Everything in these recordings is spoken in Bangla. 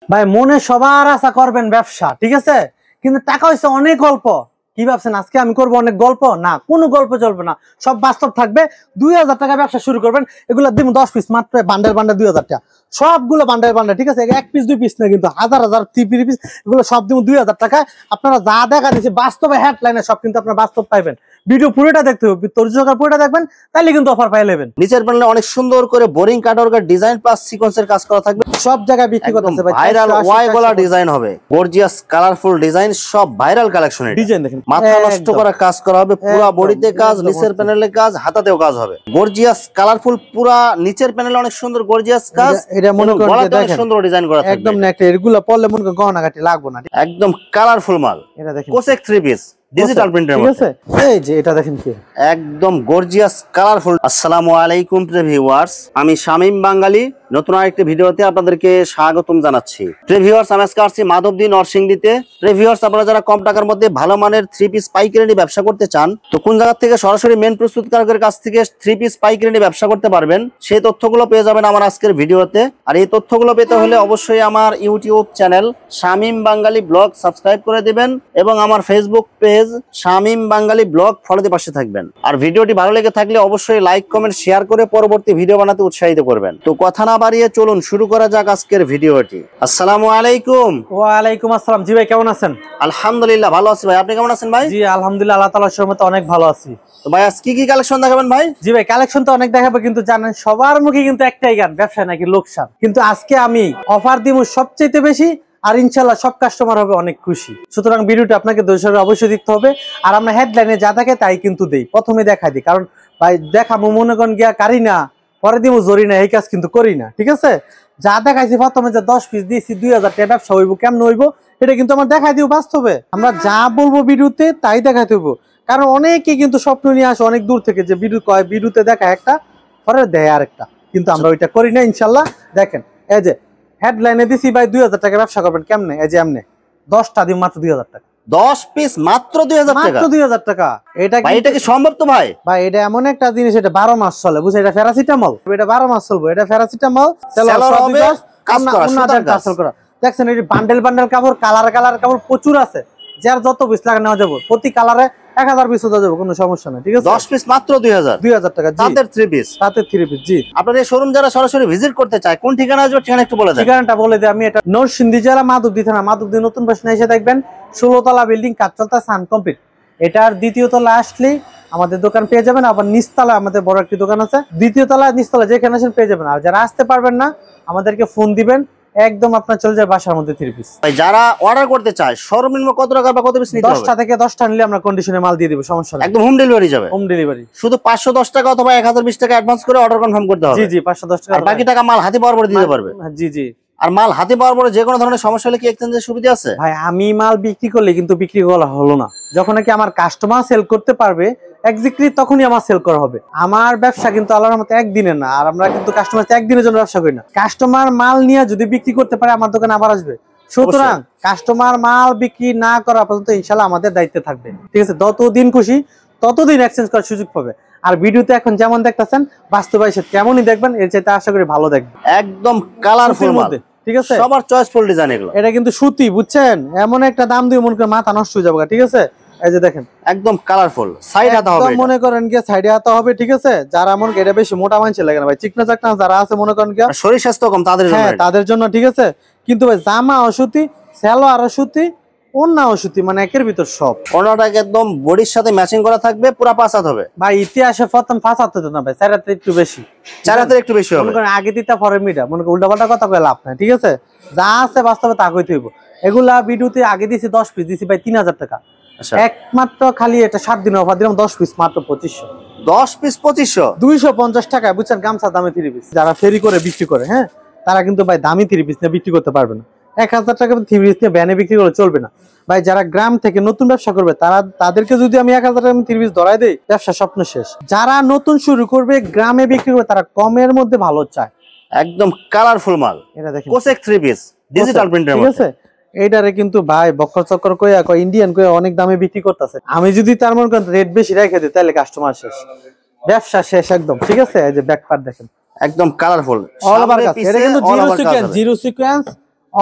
ভাই মনে সবার আশা করবেন ব্যবসা, ঠিক আছে, কিন্তু টাকা হচ্ছে অনেক অল্প। কি ভাবছেন আজকে আমি করবো অনেক গল্প? না, কোনো গল্প চলবে না, সব বাস্তব থাকবে। 2000 টাকা ব্যবসা শুরু করবেন, এগুলো দিব 10 পিস মাত্র, বান্ডেল বান্ডেল 2000 টাকা, সবগুলো বান্ডেল বান্ডেল, ঠিক আছে, এক পিস 2 পিস না, কিন্তু হাজার হাজার 3 পিস, এগুলো সব দিব 2000 টাকায়। আপনারা যা দেখা দিচ্ছে বাস্তবে হেডলাইনে সব কিন্তু আপনারা বাস্তব পাইবেন। ভিডিও পুরোটা দেখতে হবে, পুরোটা দেখবেন, তাহলে কিন্তু অফার পাই নেবেন। নিচের প্যানেলে অনেক সুন্দর করে বোরিং কাটওয়ার্কের ডিজাইন প্লাস সিকোয়েন্সের কাজ করা থাকবে। সব জায়গায় বিক্রি করতেছে ভাই, ভাইরাল ওয়াই গলা ডিজাইন হবে, গর্জিয়াস কালারফুল ডিজাইন, সব ভাইরাল কালেকশনের ডিজাইন দেখেন, মাথা নষ্ট করা কাজ করা হবে, পুরো বডিতে কাজ, নিচের প্যানেলে কাজ, হাতাতেও কাজ হবে, গর্জিয়াস কালারফুল, পুরো নিচের প্যানেলে অনেক সুন্দর গর্জিয়াস কাজ। এটা মনে করেন গলাতে অনেক সুন্দর ডিজাইন করা থাকবে, একদম নেক, এগুলা পরলে মনে করেন গহনাগাটি লাগবে না, একদম কালারফুল মাল। এটা দেখেন কোসেক 3 পিস ডিজিটাল প্রিন্টের ঠিক আছে। এই যে এটা দেখেন কি একদম গর্জিয়াস কালারফুল। আসসালামু আলাইকুম প্রিয় ভিউয়ার্স, আমি শামীম বাঙালি নতুন আরেকটি ভিডিওতে আপনাদেরকে স্বাগতম জানাচ্ছি। প্রিয় ভিউয়ার্স, আমি আজকে আসছি মাধবদী নরসিংদীতে। প্রিয় ভিউয়ার্স, আপনারা যারা কম টাকার মধ্যে ভালো মানের 3 পিস পাইকারি ব্যবসা করতে চান, তো কোন জায়গা থেকে সরাসরি মেন প্রস্তুতকারকের কাছ থেকে 3 পিস পাইকারি ব্যবসা করতে পারবেন, সেই তথ্যগুলো পেয়ে যাবেন আমার আজকের ভিডিওতে। আর এই তথ্যগুলো পেতে হলে অবশ্যই আমার ইউটিউব চ্যানেল শামীম বাঙালি ব্লগ সাবস্ক্রাইব করে দিবেন এবং আমার ফেসবুক পেজ শামীম বাঙালি ব্লগ ফলোতে পাশে থাকবেন। আর ভিডিওটি ভালো লেগে থাকলে অবশ্যই লাইক কমেন্ট শেয়ার করে পরবর্তী ভিডিও বানাতে উৎসাহিত করবেন। তো কথা না বাড়িয়ে চলুন শুরু করা যাক আজকের ভিডিওটি। আসসালামু আলাইকুম। ওয়া আলাইকুম আসসালাম। জি ভাই, কেমন আছেন? আলহামদুলিল্লাহ ভালো আছি ভাই, আপনি কেমন আছেন ভাই? জি আলহামদুলিল্লাহ, আল্লাহ তাআলার রহমতে অনেক ভালো আছি। তো ভাই আজ কি কালেকশন দেখাবেন ভাই? জি ভাই, কালেকশন তো অনেক দেখাবো, কিন্তু জানেন সবার মুখে কিন্তু একটাই গান, ব্যবসা নাকি লোকসান। কিন্তু আজকে আমি অফার দিব সবচেয়ে বেশি, আর ইনশাল্লাহ সব কাস্টমার হবে অনেক খুশি। সুতরাং ভিডিওটা আপনাকে দর্শকরা অবশ্যই দেখতে হবে। আর আমরা হেডলাইনে যা থাকে তাই কিন্তু দেই, প্রথমে দেখাই দিই, কারণ ভাই দেখাবো মনে করেন গিয়া কারি না, পরে দিব জরি না, এই কাজ কিন্তু করি না, ঠিক আছে। যা দেখাইছি প্রথমে যে 10 পিস দিয়েছি 2000 টাকা ব্যবসা হইব, কেমন হইব এটা কিন্তু আমরা দেখাই দিব বাস্তবে। আমরা যা বলবো ভিডিওতে তাই দেখাই দেবো, কারণ অনেকে কিন্তু স্বপ্ন নিয়ে আসে অনেক দূর থেকে, যে ভিডিও কয়, ভিডিওতে দেখা একটা পরে দেয় আরেকটা, কিন্তু আমরা ওইটা করি না ইনশাল্লাহ। দেখেন এই যে হেডলাইনে দিছি ভাই 2000 টাকা ব্যবসা করবেন কেমনে, এই যে এমনি 10টা দিন মাত্র 2000 টাকা, 10 পিস মাত্র 2000 টাকা, মাত্র 2000 টাকা। এটা কি সম্ভব তো ভাই? ভাই এটা এমন একটা জিনিস, এটা 12 মাস চলে, বুঝছেন, এটা প্যারাসিটামল, এটা 12 মাস চলবে, এটা প্যারাসিটামল সেলর হবে, কাজ করা। দেখছেন এই বান্ডেল বান্ডেল কাপড়, কালার কালার কাপড় প্রচুর আছে, যার যত পিস লাগে নেওয়া যাবে, প্রতি কালারে 1000 পিস দেওয়া যাবে, কোনো সমস্যা নাই, ঠিক আছে। 10 পিস মাত্র 2000 টাকা, তাদের 3 পিস, তাতে 3 পিস। জি, আপনাদের শোরুম যারা সরাসরি ভিজিট করতে চায় কোন ঠিকানা আসবে, ঠিকানা একটু বলে দেন। ঠিকানাটা বলে দিই আমি, এটা নরসিংদী জেলা মাধবদী থানা, মাধবদী নতুন বাসনে এসে দেখবেন 16 তলা বিল্ডিং, কাজ চলতে সান কমপ্লিট। এটার দ্বিতীয় তলা আসলে আমাদের দোকান পেয়ে যাবেন, আবার নিচতলা আমাদের বড় একটি দোকান আছে, দ্বিতীয় তলা নিচতলা যেখানে আসেন পেয়ে যাবেন। আর যারা আসতে পারবেন না আমাদেরকে ফোন দিবেন, একদম আপনার চলে যায় বাসার মধ্যে 3 পিস। যারা অর্ডার করতে চায় সর্বনিম্ন কত টাকা বা কত পিস নিতে হবে? 10টা থেকে 10টা নিলে আমরা কন্ডিশনে মাল দিয়ে দিব, সমস্যা নেই, একদম হোম ডেলিভারি যাবে। হোম ডেলিভারি শুধু 510 টাকা অথবা 1020 টাকা অ্যাডভান্স করে অর্ডার কনফার্ম করতে হবে। জি জি, 510 টাকা, আর বাকি টাকা মাল হাতে পাওয়ার পরে দিতে পারবে। জি জি। আর মাল হাতে পাওয়ার পরে যে কোনো ধরনের সমস্যা হলে কি এক্সচেঞ্জের সুবিধা আছে? ভাই আমি মাল বিক্রি করলে কিন্তু বিক্রি করা হলো না, যখন নাকি আমার কাস্টমার সেল করতে পারবে এক্স্যাক্টলি তখনই আমার সেল করা হবে। আমার ব্যবসা কিন্তু আল্লাহর রহমতে একদিনের না, আর আমরা কিন্তু কাস্টমার একদিনের জন্য ব্যবসা করি না। কাস্টমার মাল নিয়ে যদি বিক্রি করতে পারে আমার দোকানে আবার আসবে। সুতরাং কাস্টমার মাল বিক্রি না করা পর্যন্ত ইনশাআল্লাহ আমাদের দায়িত্বে থাকবে, ঠিক আছে। যতদিন খুশি ততদিন এক্সচেঞ্জ করার সুযোগ পাবে। আর ভিডিওতে এখন যেমন দেখতেছেন বাস্তবে এসে তেমনই দেখবেন, এর চাইতে আশা করি ভালো দেখবেন। একদম কালারফুল মাল, ঠিক আছে, সবার চয়েসফুল ডিজাইন এগুলো। এটা কিন্তু সুতি, বুঝছেন, এমন একটা দাম দিয়ে মনে করেন মাথা নষ্ট হয়ে যাবে, ঠিক আছে। এই যে দেখেন একদম কালারফুল, সাইড হাতা হবে, মনে করেন কি সাইডে হাতা হবে, ঠিক আছে। যারা মনে করেন এটা বেশি মোটা মানছে লাগে না ভাই, চিকনা চাকনা যারা আছে মনে করেন কি শরীর স্বাস্থ্য কম তাদের জন্য, হ্যাঁ তাদের জন্য, ঠিক আছে। কিন্তু ভাই জামা অসুতি, সালোয়ার অসুতি, ওন্না অসুতি, মানে একের ভিতর সব। কোনটাকে একদম বডির সাথে ম্যাচিং করা থাকবে, পুরো 5 হাত হবে ভাই। ইতিহাসে প্রথম 5 হাত হতো না ভাই, 4 হাতের একটু বেশি, 4 হাতের একটু বেশি হবে। মনে করেন আগে দিতা পরে মিটা, মনে করেন উল্টাপাল্টা কথা কয়ে লাভ নাই, ঠিক আছে। যা আছে বাস্তবে তা কইতে হইব। এগুলা ভিডিওতে আগে দিছি 10 পিস দিছি ভাই 3000 টাকা, একমাত্র খালি এটা 7 দিন অফার দিলাম, 10 পিস মাত্র 2500। 10 পিস 2500, 250 টাকা, বুঝছেন, গামছা দামে 3 পিস। যারা ফেরি করে বিক্রি করে, হ্যাঁ, তারা কিন্তু ভাই দামি 3 পিস নিয়ে বিক্রি করতে পারবে না। 1000 টাকা 3 পিস নিয়ে ব্যানে বিক্রি করে চলবে না ভাই। যারা গ্রাম থেকে নতুন ব্যবসা করবে তাদেরকে যদি আমি 1000 টাকা 3 পিস ধরাই দেই, ব্যবসা স্বপ্ন শেষ। যারা নতুন শুরু করবে গ্রামে বিক্রি করবে, তারা কমের মধ্যে ভালো চায়। একদম কালারফুল মাল, এটা দেখেন কোসেক 3 পিস ডিজিটাল প্রিন্টের, ঠিক আছে। এইটারে কিন্তু ভাই বক্কর চক্কর কইয়া ইন্ডিয়ান কইয়া অনেক দামে বিক্রি করতেছে। আমি যদি তার মনে করেন রেট বেশি রেখে দিই তাহলে কাস্টমার শেষ, ব্যবসা শেষ একদম, ঠিক আছে। এই যে ব্যাক পার্ট দেখেন একদম কালারফুল, অল ওভার কাজ। এটা কিন্তু জিরো সিকোয়েন্স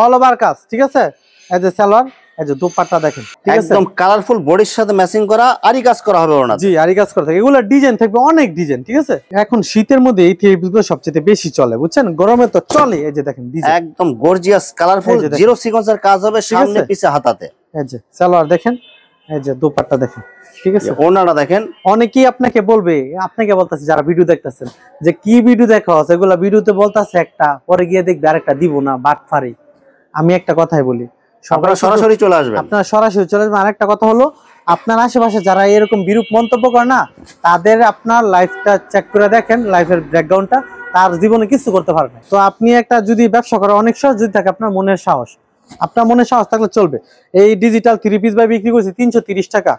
অল ওভার কাজ, ঠিক আছে। এই যে সালোয়ার, এই যে দোপাট্টা দেখেন, ঠিক আছে, একদম কালারফুল, বডির সাথে ম্যাচিং করা আরই কাজ করা হবে ওনাতে। জি, আরি কাজ করা থাকে। এগুলো ডিজাইন থাকবে অনেক ডিজাইন, ঠিক আছে। এখন শীতের মধ্যে এই থ্রি পিস গুলো সবচেয়ে বেশি চলে, বুঝছেন, গরমে তো চলে। এই যে দেখেন ডিজাইন, একদম গর্জিয়াস কালারফুল, এই যে দেখেন। জিরো সিকোয়েন্সের কাজ হবে সামনে আছে? পিছে হাতাতে। এই যে সালোয়ার দেখেন, এই যে দোপাট্টা দেখেন, ঠিক আছে। ওনাটা দেখেন, অনেকেই আপনাকে বলবে, আপনাকে বলতেছে যারা ভিডিও দেখতেছেন, যে কি ভিডিও দেখা হচ্ছে, এগুলা ভিডিওতে বলতেছে একটা, পরে গিয়ে দেখবে আরেকটা, দিব না, বাটফারি। আমি একটা কথাই বলি, আপনারা সরাসরি চলে আসবেন। আপনারা সরাসরি চলে আসবেন। আরেকটা কথা হলো, আপনার আশেপাশে যারা এরকম বিরূপ মন্তব্য করে না, তাদের আপনার লাইফটা চেক করে দেখেন, লাইফের ব্যাকগ্রাউন্ডটা, তার জীবনে কিছু করতে পারবে। তো আপনি একটা যদি ব্যবসা করা অনেক সহজ যদি থাকে, আপনার মনের সাহস, আপনার মনে সাহস থাকলে চলবে। এই ডিজিটাল থ্রি পিস বাই বিক্রি করছি 330 টাকা,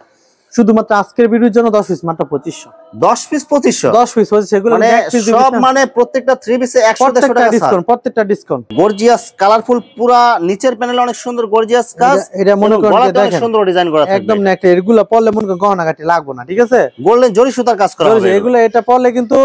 শুধুমাত্র আজকের ভিডিওর জন্য 10 পিস, মাত্র 2500। 10 পিস 2500, 10 পিস হচ্ছে সেগুলো মানে সব, মানে প্রত্যেকটা 3 পিসে 100 টাকা ডিসকাউন্ট, প্রত্যেকটা ডিসকাউন্ট। গর্জিয়াস কালারফুল, পুরা নিচের প্যানেলে অনেক সুন্দর গর্জিয়াস কাজ। এটা মনে করেন যে অনেক দেখেন সুন্দর ডিজাইন করা থাকবে, একদম নেকড়ে, এগুলো পরলে মনে করেন গহনাগাটি লাগবে না, ঠিক আছে। গোল্ডেন জরি সুতার কাজ করা হবে এগুলো, এটা পরলে কিন্তু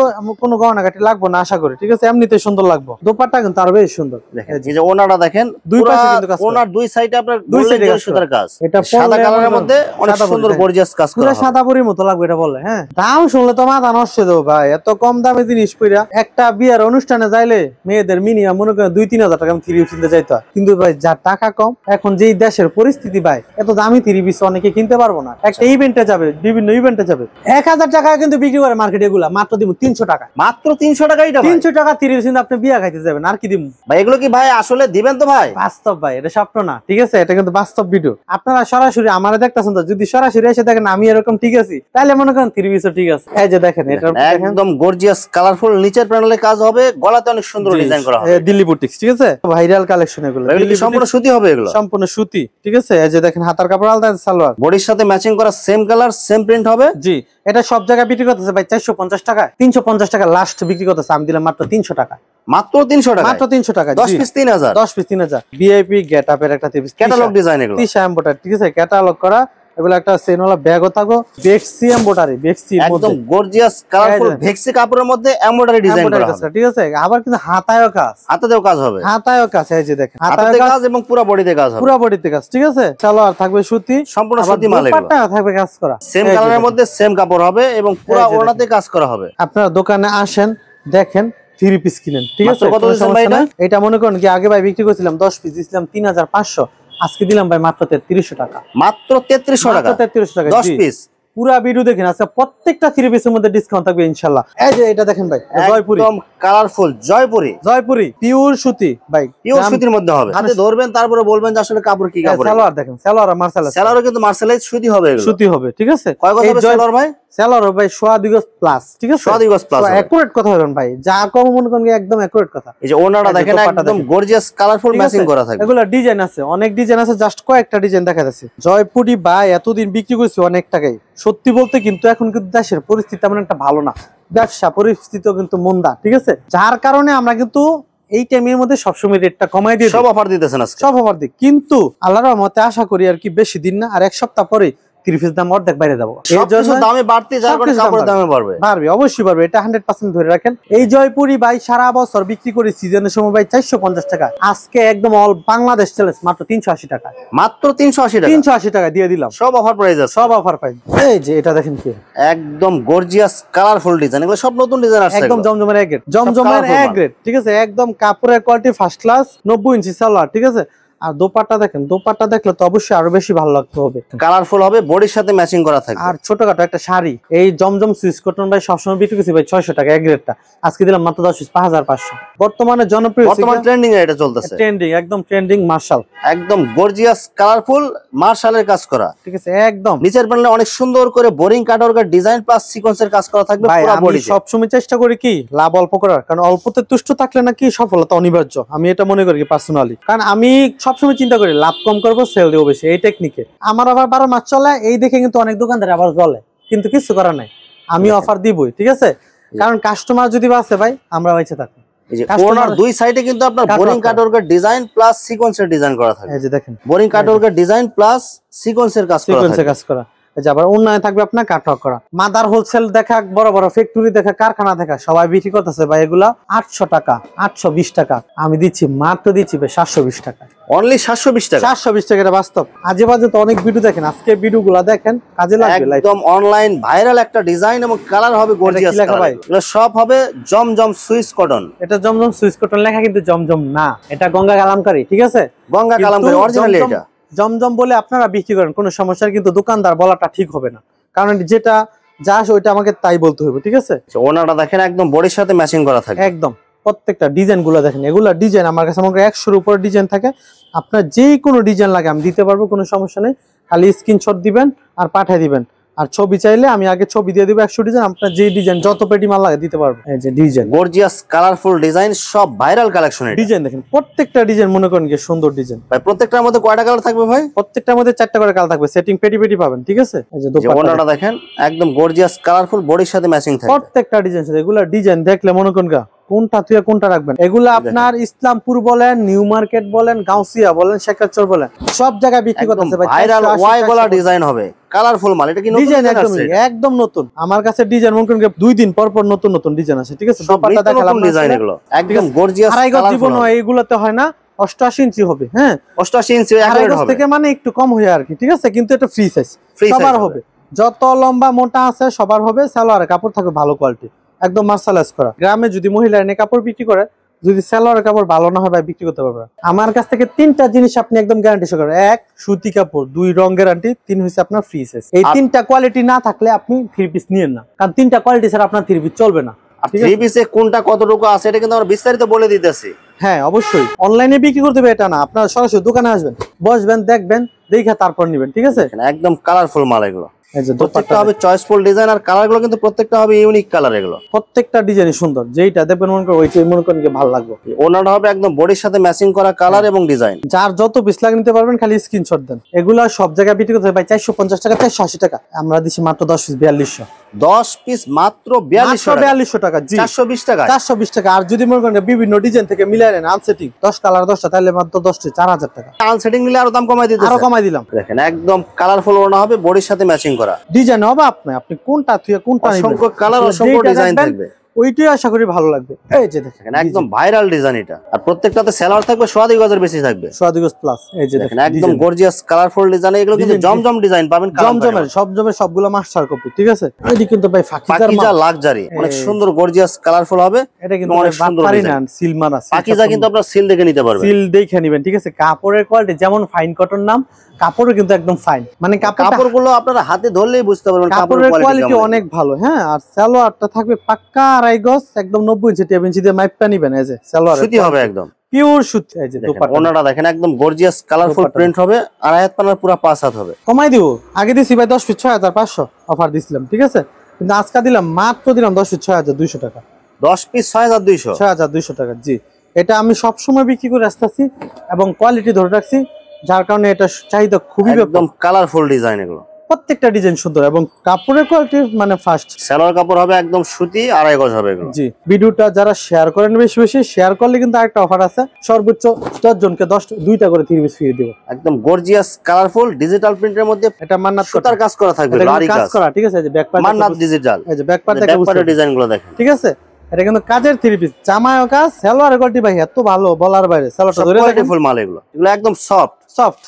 কোনো গহনাগাটি লাগবে না আশা করি, ঠিক আছে। এমনিতে সুন্দর লাগবে, দোপাট্টা কিন্তু আরো বেশ সুন্দর। দেখেন এই যে ওনাটা দেখেন, দুই পুরা পাশে কিন্তু কাজ করা। ওনার দুই সাইডে আপনার দুই গোল্ডেন সাইডে জরি কাজ সুতার কাজ, এটা সাদা পরলে কালারের মনে মধ্যে অনেক সাদা সুন্দর বলি, গর্জিয়াস কাজ পুরো করা হবে। সাদা পরির মতো লাগবে এটা বললে। হ্যাঁ, দাম শুনলে তো মাথা নষ্ট হয়ে যাবো ভাই, এত কম দামে জিনিস পইরা। একটা বিয়ের অনুষ্ঠানে যাইলে মেয়েদের মিনিমাম মনে করেন 2-3 হাজার টাকা থ্রি পিস কিনতে চাইতে হয়, কিন্তু ভাই যার টাকা কম, এখন যেই দেশের পরিস্থিতি ভাই, এত দামি থ্রি পিস অনেকে কিনতে পারবো না। একটা ইভেন্টে যাবে, বিভিন্ন ইভেন্টে যাবে, 1000 টাকা কিন্তু বিক্রি করে মার্কেটে, এগুলা মাত্র দিব 300 টাকা। মাত্র 300 টাকা, এটা 300 টাকা থ্রি পিস কিন্তু আপনি বিয়া খাইতে যাবেন, আর কি দিব ভাই? এগুলো কি ভাই আসলে দিবেন তো ভাই? বাস্তব ভাই, এটা স্বপ্ন না, ঠিক আছে, এটা কিন্তু বাস্তব ভিডিও। আপনারা সরাসরি আমারে দেখতেছেন তো, যদি সরাসরি এসে দেখেন আমি এরকম ঠিক আছি, তাহলে মনে করেন থ্রি পিসও ঠিক আছে। এই যে দেখেন, এটা একদম গর্জিয়াস কালারফুল, নিচের প্যানেলে কাজ হবে, গলাতে অনেক সুন্দর ডিজাইন করা হবে, দিল্লি বুটিক্স, ঠিক আছে, ভাইরাল কালেকশন এগুলো। এগুলো কি সম্পূর্ণ সুতি হবে? এগুলো সম্পূর্ণ সুতি, ঠিক আছে। এই যে দেখেন, হাতার কাপড় আলাদা, সালোয়ার বডির সাথে ম্যাচিং করা, সেম কালার সেম প্রিন্ট হবে। জি, এটা সব জায়গায় বিক্রি করতেছে ভাই 450 টাকা, 350 টাকা লাস্ট বিক্রি করতেছে, আমি দিলাম মাত্র 300 টাকা। মাত্র 300 টাকা, মাত্র 300 টাকা। 10 পিস 3000, 10 পিস 3000। ভিআইপি গেটআপের একটা থ্রি পিস, ক্যাটালগ ডিজাইন, এগুলো তিশা এমবোটার, ঠিক আছে, ক্যাটালগ করা। এগুলো একটা সেনওয়ালা ব্যাগও থাকো, বেক্সি এমবোটারি, বেক্সি একদম গর্জিয়াস কালারফুল ভেক্সি কাপড়ের মধ্যে এমব্রয়ডারি ডিজাইন করা হবে, ঠিক আছে। আবার কিন্তু হাতায়ও কাজ, হাতেও কাজ হবে, হাতায়ও কাজ। এই যে দেখেন, হাতে কাজ এবং পুরো বডিতে কাজ হবে, পুরো বডিতে কাজ, ঠিক আছে। সালোয়ার থাকবে সুতি, সম্পূর্ণ সুতি মাল, এগুলো দোপাট্টা থাকবে কাজ করা, সেম কালারের মধ্যে সেম কাপড় হবে এবং পুরো ওড়নাতে কাজ করা হবে। আপনারা দোকানে আসেন, দেখেন, থ্রি পিস কিনেন, ঠিক আছে। কত দিচ্ছেন ভাই এটা? এটা মনে করেন কি আগে ভাই বিক্রি করছিলাম 10 পিস, দিছিলাম 3500, আজকে দিলাম ভাই মাত্র 3300 টাকা। মাত্র 3300 টাকা, 3300 টাকা 10 পিস। পুরা ভিডিও দেখেন, আজকে প্রত্যেকটা থ্রি পিসের মধ্যে ডিসকাউন্ট থাকবে ইনশাআল্লাহ। এই যে এটা দেখেন ভাই, জয়পুরি, একদম কালারফুল জয়পুরি, জয়পুরি পিওর সুতি ভাই, পিওর সুতির মধ্যে হবে। হাতে ধরবেন, তারপরে বলবেন যে আসলে কাপড় কি কাপড়। সালোয়ার দেখেন, সালোয়ার আর মার্শালাইজ, সেলারও কিন্তু মার্শালাইজ সুতি হবে, এগুলো সুতি হবে, ঠিক আছে। কয় গজ হবে সেলার ভাই? সেলার ভাই 2.5 গজ প্লাস, ঠিক আছে, 2.5 গজ প্লাস, একুরেট কথা বলেন ভাই, যা কম মনে করেন একদম একুরেট কথা। এই যে ওনাটা দেখেন, একদম গর্জিয়াস কালারফুল ম্যাচিং করা থাকবে। এগুলা ডিজাইন আছে, অনেক ডিজাইন আছে, জাস্ট কয়েকটা ডিজাইন দেখা যাচ্ছে। জয়পুরি ভাই এতদিন বিক্রি করছি অনেক টাকায়, সত্যি বলতে কিন্তু এখন কিন্তু দেশের পরিস্থিতি তেমন একটা ভালো না, ব্যবসা পরিস্থিতিও কিন্তু মন্দা, ঠিক আছে। যার কারণে আমরা কিন্তু এই টাইমের মধ্যে সবসময় রেটটা কমাই দিয়ে সব অফার দিতেছেন আজকে, সব অফার দিই, কিন্তু আল্লাহর রহমতে আশা করি আর কি বেশি দিন না, আর এক সপ্তাহ পরে থ্রি পিস দাম অর্ধেক বাইরে যাবো। দামে বাড়তে যার কারণে কাপড়ের দামে বাড়বে, বাড়বে, অবশ্যই বাড়বে, এটা 100% ধরে রাখেন। এই জয়পুরি ভাই সারা বছর বিক্রি করি সিজনের সময় ভাই 450 টাকা, আজকে একদম অল বাংলাদেশ চ্যালেঞ্জ মাত্র 380 টাকা, মাত্র 380 টাকা, 380 টাকা দিয়ে দিলাম, সব অফার প্রাইস আছে, সব অফার পাই। এই যে এটা দেখেন কি একদম গর্জিয়াস কালারফুল ডিজাইন, এগুলো সব নতুন ডিজাইন আসছে, একদম জমজমের এক গ্রেড, জমজমের এক গ্রেড, ঠিক আছে, একদম কাপড়ের কোয়ালিটি ফার্স্ট ক্লাস, 90 ইঞ্চি সালোয়ার, ঠিক আছে। আর দোপাট্টা দেখেন, দোপাট্টা দেখলে তো অবশ্যই আরো বেশি ভালো লাগতে হবে, কালারফুল হবে, বডির সাথে ম্যাচিং করা থাকবে। আর ছোটখাটো একটা শাড়ি, এই জমজম সুইস কটন ভাই সবসময় বিক্রি করছি ভাই 600 টাকা এক গ্রেডটা, আজকে দিলাম মাত্র 10 পিস 5500। বর্তমানে জনপ্রিয়, বর্তমান ট্রেন্ডিং এ এটা চলতেছে, ট্রেন্ডিং, একদম ট্রেন্ডিং মার্শাল, একদম গর্জিয়াস কালারফুল মার্শালের কাজ করা, ঠিক আছে, একদম। নিচের প্যানেলে অনেক সুন্দর করে বোরিং কাটওয়ার্কের ডিজাইন প্লাস সিকোয়েন্সের কাজ করা থাকবে ভাই পুরো আমি বডিতে। সবসময় চেষ্টা করি কি লাভ অল্প করার, কারণ অল্পতে তুষ্ট থাকলে নাকি সফলতা অনিবার্য, আমি এটা মনে করি পার্সোনালি। কারণ আমি সবসময় চিন্তা করি লাভ কম করবো, সেল দেবো বেশি, এই টেকনিকে আমার আবার 12 মাস চলে, এই দেখে কিন্তু অনেক দোকানদার আবার জ্বলে, কিন্তু কিছু করার নাই, আমি অফার দিবই, ঠিক আছে, কারণ কাস্টমার যদি বাঁচে ভাই আমরা বেঁচে থাকি। এই যে কোণার দুই সাইডে কিন্তু আপনার বোরিং কাটওয়ার্কের ডিজাইন প্লাস সিকোয়েন্সের ডিজাইন করা থাকে, এই যে দেখেন বোরিং কাটওয়ার্কের ডিজাইন প্লাস সিকোয়েন্সের কাজ করা সিকোয়েন্সের থাকে। কাজ করা, এই যে আবার উন্নয়ন থাকবে আপনার কাটওয়ার্ক করা। মাদার হোলসেল দেখা, বড় বড় ফ্যাক্টরি দেখা, কারখানা দেখা সবাই বিক্রি করতেছে ভাই এগুলা 800 টাকা, 820 টাকা। আমি দিচ্ছি মাত্র দিচ্ছি ভাই 720 টাকা। অনলি 720 টাকা। 720 টাকা, এটা বাস্তব। আজে বাজে তো অনেক ভিডিও দেখেন, আজকে ভিডিও গুলা দেখেন, কাজে লাগবে। একদম অনলাইন ভাইরাল একটা ডিজাইন এবং কালার হবে গর্জিয়াস কালার। এগুলো সব হবে জমজম সুইস কটন। এটা জমজম সুইস কটন লেখা, কিন্তু জমজম না, এটা গঙ্গা কালামকারী, ঠিক আছে? গঙ্গা কালামকারী অরিজিনাল। এটা জমজম বলে আপনারা বিক্রি করেন, কোনো সমস্যা, কিন্তু দোকানদার বলাটা ঠিক হবে না, কারণ যেটা যা ওইটা আমাকে তাই বলতে হবে, ঠিক আছে? ওনাটা দেখেন একদম বডির সাথে ম্যাচিং করা থাকে। একদম প্রত্যেকটা ডিজাইন গুলো দেখেন, এগুলা ডিজাইন আমার কাছে মনে করেন 100-এর উপর ডিজাইন থাকে। আপনার যে কোনো ডিজাইন লাগে আমি দিতে পারবো, কোনো সমস্যা নেই। খালি স্ক্রিনশট দিবেন আর পাঠিয়ে দিবেন, আর ছবি চাইলে আমি আগে ছবি দিয়ে দিব 100 ডিজাইন, আপনার যে ডিজাইন যত পেটি মাল লাগে দিতে পারবো। এই যে ডিজাইন গর্জিয়াস কালারফুল ডিজাইন, সব ভাইরাল কালেকশন। ডিজাইন দেখেন, প্রত্যেকটা ডিজাইন মনে করেন কি সুন্দর ডিজাইন। ভাই প্রত্যেকটার মধ্যে কয়টা কালার থাকবে ভাই? প্রত্যেকটার মধ্যে 4টা করে কালার থাকবে, সেটিং পেটি পেটি পাবেন, ঠিক আছে? এই যে ওনাটা দেখেন একদম গর্জিয়াস কালারফুল, বডির সাথে ম্যাচিং থাকে প্রত্যেকটা ডিজাইন। এগুলা ডিজাইন দেখলে মনে করেন কোনটা তুই কোনটা রাখবেন। এগুলা আপনার ইসলামপুর বলেন, নিউ মার্কেট বলেন, গাউসিয়া বলেন, শেখাচর বলেন, সব জায়গায় বিক্রি করতেছে ভাই। ভাইরাল ওয়াই গলা ডিজাইন হবে, কালারফুল মাল। এটা কি নতুন ডিজাইন? একদম নতুন। আমার কাছে ডিজাইন মনে করেন 2 দিন পর পর নতুন নতুন ডিজাইন আছে, ঠিক আছে? দোপাট্টা দেখালাম ডিজাইন, এগুলো একদম গর্জিয়াস কালারফুল। জীবন এইগুলাতে হয় না, 88 ইঞ্চি হবে। হ্যাঁ 88 ইঞ্চি থেকে মানে একটু কম হয় আর কি, ঠিক আছে? কিন্তু এটা ফ্রি সাইজ, সবার হবে। যত লম্বা মোটা আছে সবার হবে। সালোয়ারের কাপড় থাকবে ভালো কোয়ালিটি, একদম মার্শালাইজ করা। গ্রামে যদি মহিলা এনে কাপড় বিক্রি করে, যদি সালোয়ারের কাপড় ভালো না হয় ভাই বিক্রি করতে পারবে। আমার কাছ থেকে 3টা জিনিস আপনি একদম গ্যারান্টি সহকারে, 1 সুতি কাপড়, 2 রং গ্যারান্টি, 3 হইছে আপনার ফ্রি সাইজ। এই 3টা কোয়ালিটি না থাকলে আপনি 3 পিস নিয়েন না, কারণ 3টা কোয়ালিটি ছাড়া আপনার 3 পিস চলবে না। আর 3 পিসে কোনটা কতটুকু আছে এটা কিন্তু আমরা বিস্তারিত বলে দিতেছি। হ্যাঁ অবশ্যই, অনলাইনে বিক্রি করতে হবে এটা না, আপনারা সরাসরি দোকানে আসবেন, বসবেন, দেখবেন, দেখে তারপর নেবেন, ঠিক আছে? একদম কালারফুল মাল এগুলো। এই যে প্রত্যেকটা হবে চয়েসফুল ডিজাইন, আর কালারগুলো কিন্তু প্রত্যেকটা হবে ইউনিক কালার। এগুলো প্রত্যেকটা ডিজাইনই সুন্দর, যেইটা দেখবেন মনে করেন ওইটাই মনে করেন ভালো লাগবে। ওনাটা হবে একদম বডির সাথে ম্যাচিং করা কালার এবং ডিজাইন। যার যত পিস লাগে নিতে পারবেন, খালি স্ক্রিনশট দেন। এগুলা সব জায়গায় বিক্রি করতে ভাই 450 টাকা, 480 টাকা। আমরা দিচ্ছি মাত্র 10 পিস 4200। 10 পিস মাত্র 4200 টাকা। জি 420 টাকা, 420 টাকা। আর যদি মনে করেন বিভিন্ন ডিজাইন থেকে মিলাই নেন, আনসেটিং 10 কালার 10টা, তাহলে মাত্র 10টি 4000 টাকা। আনসেটিং নিলে আরো দাম কমাই দিতে, আরো কমাই দিলাম। দেখেন একদম কালারফুল ওনা হবে, বডির সাথে ম্যাচিং করা ডিজাইন হবে। আপনি কোনটা তুই কোনটা নেবেন, অসংখ্য কালার, অসংখ্য ডিজাইন থাকবে, ওইটাই আশা করি ভালো লাগবে। এই যে দেখেন একদম ভাইরাল ডিজাইন এটা। আর প্রত্যেকটাতে সেলার থাকবে 2 গজের বেশি থাকবে, 2 প্লাস। এই যে দেখেন একদম গর্জিয়াস কালারফুল ডিজাইন। এগুলো কিন্তু জমজম ডিজাইন পাবেন, জমজমের সবগুলো মাস্টার কপি, ঠিক আছে? এটি কিন্তু ভাই পাকিজা লাক্সারি, অনেক সুন্দর গর্জিয়াস কালারফুল হবে। এটা কিন্তু অনেক সুন্দর ডিজাইন, সিল মারা। পাকিজা কিন্তু আপনারা সিল দেখে নিতে পারবেন, সিল দেখে নেবেন, ঠিক আছে? কাপড়ের কোয়ালিটি যেমন ফাইন কটন নাম, কাপড়ও কিন্তু একদম ফাইন, মানে কাপড়গুলো আপনারা হাতে ধরলেই বুঝতে পারবেন কাপড়ের কোয়ালিটি অনেক ভালো। হ্যাঁ, আর সালোয়ারটা থাকবে পাক্কা 2.5 গজ, একদম 90 ইঞ্চি 2 ইঞ্চি দিয়ে মাইপটা নিবেন। এই যে সালোয়ার সুতি হবে, একদম পিওর সুতি। এই যে দোপাট্টা ওনাটা দেখেন একদম গর্জিয়াস কালারফুল প্রিন্ট হবে, আর আয়াত পানার পুরো 5 হাত হবে। কমাই দিব, আগে দিছি ভাই 10 পিস 6500 অফার দিছিলাম, ঠিক আছে? কিন্তু আজকে দিলাম মাত্র 10 পিস 6200 টাকা। 10 পিস 6200, 6200 টাকা। জি, এটা আমি সব সময় বিক্রি করে আসতেছি এবং কোয়ালিটি ধরে রাখছি, যার কারণে এটা চাহিদা খুবই একদম কালারফুল ডিজাইন। এগুলো প্রত্যেকটা ডিজাইন সুন্দর এবং কাপড়ের কোয়ালিটি মানে ফার্স্ট। সালোয়ার কাপড় হবে একদম সুতি, 2.5 গজ হবে এগুলো। জি, ভিডিওটা যারা শেয়ার করেন বেশি বেশি, শেয়ার করলে কিন্তু আরেকটা অফার আছে, সর্বোচ্চ 10 জনকে 2টা করে 3 পিস ফ্রি দেব। একদম গর্জিয়াস কালারফুল ডিজিটাল প্রিন্টের মধ্যে এটা মান্নাত সুতার কাজ করা থাকবে, লারি কাজ করা, ঠিক আছে? এই যে ব্যাক পার্ট মান্নাত ডিজিটাল। এই যে ব্যাক পার্ট দেখে বুঝতে ডিজাইনগুলো দেখেন, ঠিক আছে? এটা কিন্তু কাজের 3 পিস, জামায়ও কাজ, সালোয়ারের কোয়ালিটি ভাই এত ভালো বলার বাইরে। সালোয়ারটা ধরে দেখেন, ফুল মাল এগুলো একদম সফট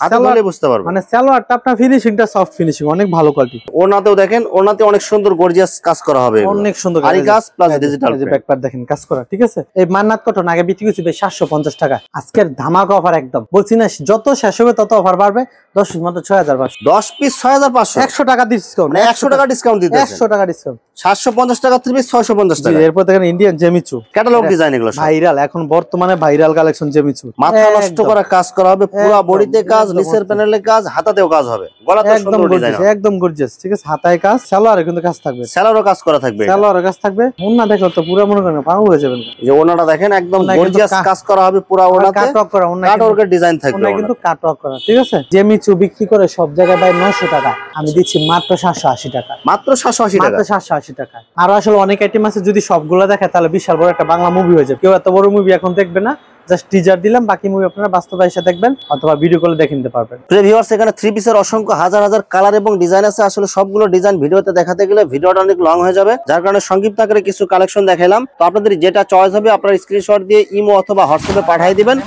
হাতে ধরলে বুঝতে পারবেন, মানে সালোয়ারটা আপনার ফিনিশিংটা সফট ফিনিশিং, অনেক ভালো কোয়ালিটি। ওনাতেও দেখেন, ওনাতে অনেক সুন্দর গর্জিয়াস কাজ করা হবে, অনেক সুন্দর আরি কাজ প্লাস ডিজিটাল। এই যে ব্যাক পার্ট দেখেন কাজ করা, ঠিক আছে? এই মান্নাত কটন আগে বিক্রি করছি ভাই 750 টাকা, আজকের ধামাকা অফার একদম। বলছি না, যত শেষ হবে তত অফার বাড়বে। 10 পিস মাত্র 6500। 10 পিস 6500, 100 টাকা ডিসকাউন্ট, মানে 100 টাকা ডিসকাউন্ট দিতেছেন। 100 টাকা ডিসকাউন্ট, 750 টাকা 3 পিস 650 টাকা। এরপর দেখেন ইন্ডিয়ান জেমিচু ক্যাটালগ ডিজাইন, এগুলো ভাইরাল, এখন বর্তমানে ভাইরাল কালেকশন জেমিচু। মাথা নষ্ট করা কাজ করা হবে, পুরো বডিতে কাজ, নিচের প্যানেলে কাজ, হাতাতেও কাজ হবে, গলাতে সুন্দর ডিজাইন হবে, একদম গর্জিয়াস, ঠিক আছে? হাতায় কাজ, সালোয়ারে কিন্তু কাজ থাকবে, সালোয়ারও কাজ করা থাকবে, সালোয়ারে কাজ থাকবে। ওন্না দেখো তো পুরো মনে করেন পাগল হয়ে যাবেন। এই যে ওন্নাটা দেখেন একদম গর্জিয়াস কাজ করা হবে, পুরো ওন্নাতে কাটওয়ার্ক করা, ওন্না কাটওয়ার্কের ডিজাইন থাকবে, ওন্না কিন্তু কাটওয়ার্ক করা, ঠিক আছে? জেমিচু বিক্রি করে সব জায়গায় ভাই 900 টাকা, আমি দিচ্ছি মাত্র 780 টাকা। মাত্র 780 টাকা, মাত্র 780 টাকা। আর আসলে অনেক আইটেম আছে, যদি সবগুলো দেখে তাহলে বিশাল বড় একটা বাংলা মুভি হয়ে যাবে। কেউ এত বড় মুভি এখন দেখবে না, জাস্ট টিজার দিলাম, বাকি মুভি আপনারা বাস্তবে এসে দেখবেন অথবা ভিডিও কলে দেখে নিতে পারবেন। প্রিয় ভিউয়ার্স, এখানে থ্রি পিসের অসংখ্য হাজার হাজার কালার এবং ডিজাইন আছে। আসলে সবগুলো ডিজাইন ভিডিওতে দেখাতে গেলে ভিডিওটা অনেক লং হয়ে যাবে, যার কারণে সংক্ষিপ্ত আকারে কিছু কালেকশন দেখাইলাম। তো আপনাদের যেটা চয়েস হবে আপনারা স্ক্রিনশট দিয়ে ইমো অথবা হোয়াটসঅ্যাপে পাঠিয়ে দিবেন,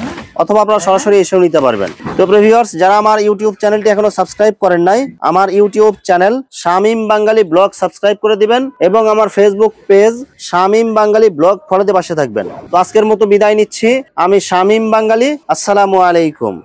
অথবা আপনারা সরাসরি এসেও নিতে পারবেন। তো প্রিয় ভিউয়ার্স, যারা আমার ইউটিউব চ্যানেলটি এখনো সাবস্ক্রাইব করেন নাই, আমার ইউটিউব চ্যানেল শামীম বাঙালি ব্লগ সাবস্ক্রাইব করে দিবেন এবং আমার ফেসবুক পেজ শামীম বাঙালি ব্লগ ফলো দিয়ে পাশে থাকবেন। তো আজকের মতো বিদায় নিচ্ছি, আমি শামীম বাঙালি। আসসালামু আলাইকুম।